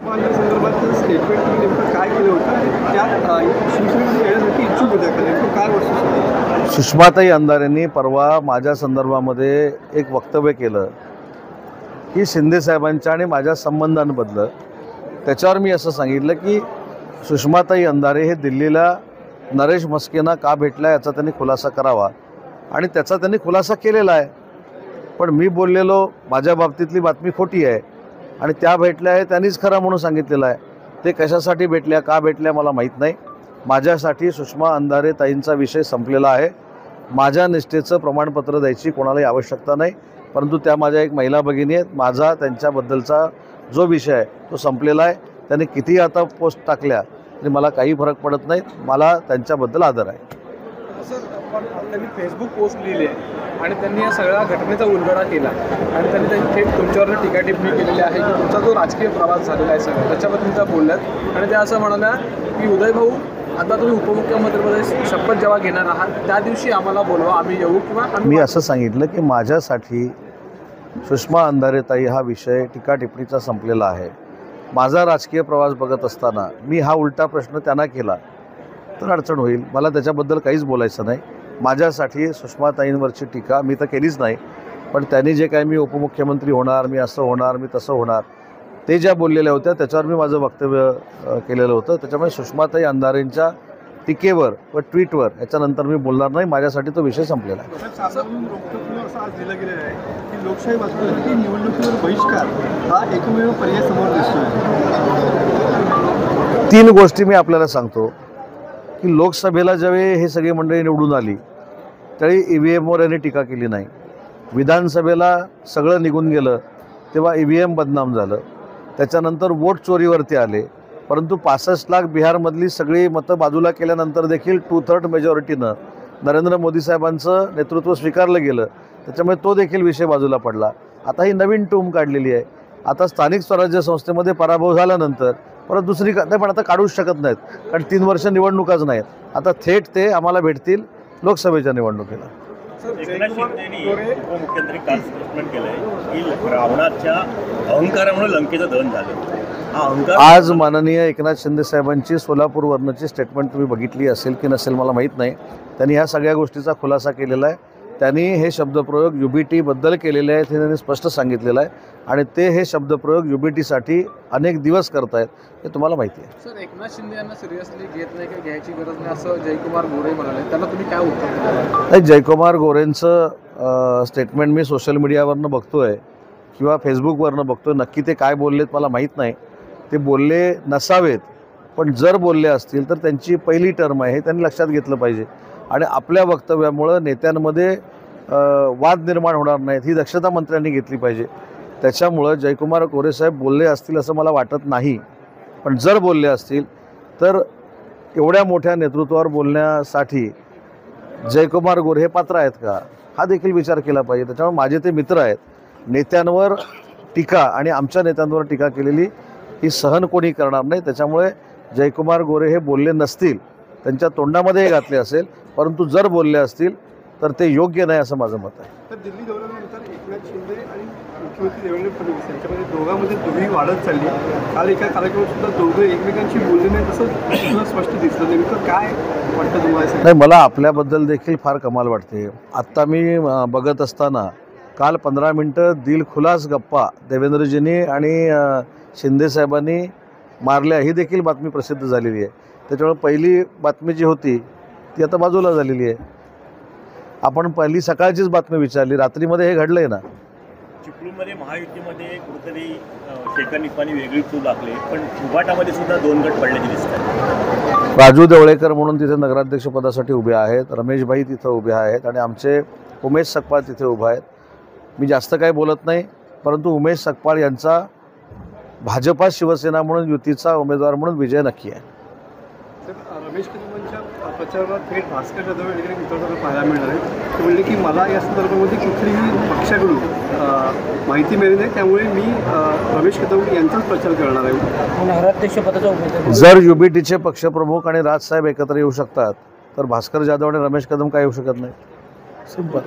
सुषमा संदर्भात स्टेटमेंट तुम्ही नेमकं काय केलं होतं आणि त्या शिवसेनेमध्ये येण्यासाठी इच्छुक होत्या का? नेमकं काय वस्तुस्थिती? सुषमाताई अंधारेंनी परवा माझ्या संदर्भामध्ये एक वक्तव्य केलं की शिंदे साहेबांच्या आणि माझ्या संबंधांबद्दल. त्याच्यावर मी असं सांगितलं की सुषमाताई अंधारे हे दिल्लीला नरेश म्हस्केंना का भेटला याचा त्यांनी खुलासा करावा, आणि त्याचा त्यांनी खुलासा केलेला आहे. पण मी बोललेलो माझ्या बाबतीतली बातमी खोटी आहे आणि त्या भेटल्या आहे त्यांनीच खरं म्हणून सांगितलेलं आहे. ते कशासाठी भेटल्या का भेटल्या मला माहीत नाही. माझ्यासाठी सुषमा अंधारे ताईंचा विषय संपलेला आहे. माझ्या निष्ठेचं प्रमाणपत्र द्यायची कोणालाही आवश्यकता नाही, परंतु त्या माझ्या एक महिला भगिनी आहेत. माझा त्यांच्याबद्दलचा जो विषय आहे तो संपलेला आहे. त्यांनी किती आता पोस्ट टाकल्या तरी मला काही फरक पडत नाही. मला त्यांच्याबद्दल आदर आहे. सर, त्यांनी फेसबुक पोस्ट लिहिली आहे आणि त्यांनी या सगळ्या घटनेचा उलगडा केला आणि त्यांनी थेट तुमच्यावर टीका टिप्पणी केलेली आहे की तुमचा जो राजकीय प्रवास झालेला आहे सगळं त्याच्याबद्दल त्या बोलल्यात. आणि त्या असं म्हणाल्या की उदय भाऊ, आता तुम्ही उपमुख्यमंत्रीपदाची शपथ जेव्हा घेणार आहात त्या दिवशी आम्हाला बोलवा, आम्ही येऊ. किंवा मी असं सांगितलं की माझ्यासाठी सुषमा अंधारे ताई हा विषय टीका टिप्पणीचा संपलेला आहे. माझा राजकीय प्रवास बघत असताना मी हा उलटा प्रश्न त्यांना केला तर अडचण होईल. मला त्याच्याबद्दल काहीच बोलायचं नाही. माझ्यासाठी सुषमाताईंवरची टीका मी तर केलीच नाही, पण त्यांनी जे काय मी उपमुख्यमंत्री होणार, मी असं होणार, मी तसं होणार, ते ज्या बोललेल्या होत्या त्याच्यावर मी माझं वक्तव्य केलेलं होतं. त्याच्यामुळे सुषमाताई अंधारेंच्या टीकेवर व ट्विटवर याच्यानंतर मी बोलणार नाही. माझ्यासाठी तो विषय संपलेला आहे. असं आज दिलं गेलं आहे की लोकशाही वाचवण्यासाठी निवडणुकीवर बहिष्कार हा एकमेव पर्याय समोर दिसतोय. 3 गोष्टी मी आपल्याला सांगतो की लोकसभेला ज्यावेळी हे सगळी मंडळी निवडून आली त्यावेळी EVMवर यांनी टीका केली नाही. विधानसभेला सगळं निघून गेलं तेव्हा EVM बदनाम झालं. त्याच्यानंतर वोट चोरीवरती आले, परंतु 65 लाख बिहारमधली सगळी मतं बाजूला केल्यानंतर देखील 2/3 मेजॉरिटीनं नरेंद्र मोदी साहेबांचं नेतृत्व स्वीकारलं गेलं. त्याच्यामुळे तो देखील विषय बाजूला पडला. आता ही नवीन टूम काढलेली आहे. आता स्थानिक स्वराज्य संस्थेमध्ये पराभव झाल्यानंतर परत दुसरी नाही, पण आता काढूच शकत नाहीत कारण 3 वर्ष निवडणुकाच नाहीत. आता थेट ते आम्हाला भेटतील लोकसभेच्या निवडणुकीला. एकनाथ शिंदेंनी उपमुख्यमंत्री काल स्टेटमेंट केलंय की रावणाच्या अहंकारामुळे लंकेचं दहन झालं. आज माननीय एकनाथ शिंदे साहेबांची सोलापूरवरनची स्टेटमेंट तुम्ही बघितली असेल की नसेल मला माहीत नाही. त्यांनी ह्या सगळ्या गोष्टीचा खुलासा केलेला आहे. त्यांनी हे शब्दप्रयोग UBT बद्दल केलेले आहेत हे त्यांनी स्पष्ट सांगितलेलं आहे आणि ते हे शब्दप्रयोग UBTसाठी अनेक दिवस करतायत हे तुम्हाला माहिती आहे. सर, एकनाथ शिंदे यांना सिरियसली घेत नाही का, घ्यायची गरज नाही असं जयकुमार गोरे म्हणाले, त्यांना तुम्ही काय उत्तर दिलं? नाही, जयकुमार गोरेंचं स्टेटमेंट मी सोशल मीडियावरनं बघतोय किंवा फेसबुकवरनं बघतोय. नक्की ते काय बोललेत मला माहीत नाही. ते बोलले नसावेत, पण जर बोलले असतील तर त्यांची पहिली टर्म आहे हे त्यांनी लक्षात घेतलं पाहिजे. आणि आपल्या वक्तव्यामुळं नेत्यांमध्ये वाद निर्माण होणार नाहीत ही दक्षता मंत्र्यांनी घेतली पाहिजे. त्याच्यामुळं जयकुमार गोरे साहेब बोलले असतील असं मला वाटत नाही, पण जर बोलले असतील तर एवढ्या मोठ्या नेतृत्वावर बोलण्यासाठी जयकुमार गोरे हे पात्र आहेत का हा देखील विचार केला पाहिजे. त्याच्यामुळे माझे ते मित्र आहेत. नेत्यांवर टीका आणि आमच्या नेत्यांवर टीका केलेली ही सहन कोणी करणार नाही. त्याच्यामुळे जयकुमार गोरे हे बोलले नसतील, त्यांच्या तोंडामध्ये घातले असेल, परंतु जर बोलले असतील तर ते योग्य नाही असं माझं मत आहे. तर दिल्ली दौऱ्यानंतर एकनाथ शिंदे आणि मुख्यमंत्री देवेंद्र फडणवीस यांच्यामध्ये दोघांमध्ये दुरी वाढत चालली. काल एका कार्यक्रमात सुद्धा दोघं एकमेकांशी बोलले नाही तसं स्पष्ट दिसलं. नेमकं काय वाटतं तुम्हाला? नाही, मला आपल्याबद्दल देखील फार कमाल वाटते. आत्ता मी बघत असताना काल 15 मिनटं दिलखुलास गप्पा देवेंद्रजींनी आणि शिंदे साहेबांनी मारल्या ही देखील बातमी प्रसिद्ध झालेली आहे. त्याच्यामुळे पहिली बातमी जी होती ती आता बाजूला झालेली आहे. आपण पहिली सकाळचीच बातमी विचारली, रात्रीमध्ये हे घडलं आहे ना. चिपळूणमध्ये महायुतीमध्ये कुठेतरी शेकानिपानी वेगळी चूल लागली, पण उभाटामध्ये सुद्धा 2 गट पडल्याचे दिसतात. राजू देवळेकर म्हणून तिथे नगराध्यक्षपदासाठी उभे आहेत, रमेशभाई तिथं उभे आहेत आणि आमचे उमेश सकपाळ तिथे उभा आहेत. मी जास्त काही बोलत नाही, परंतु उमेश सकपाळ यांचा भाजपा शिवसेना म्हणून युतीचा उमेदवार म्हणून विजय नक्की आहे. रमेश कदमांच्या प्रचारात थेट भास्कर जाधव वगैरे मित्रांना पाहायला मिळणार आहे. ते म्हणले की मला या संदर्भामध्ये कुठलीही पक्षाकडून माहिती मिळाली नाही, त्यामुळे मी रमेश कदम यांचाच प्रचार करणार आहे. नगराध्यक्षपदाचा उमेदवार जर UBTचे पक्षप्रमुख आणि राजसाहेब एकत्र येऊ शकतात तर भास्कर जाधव आणि रमेश कदम काय येऊ शकत नाही. सिंपल.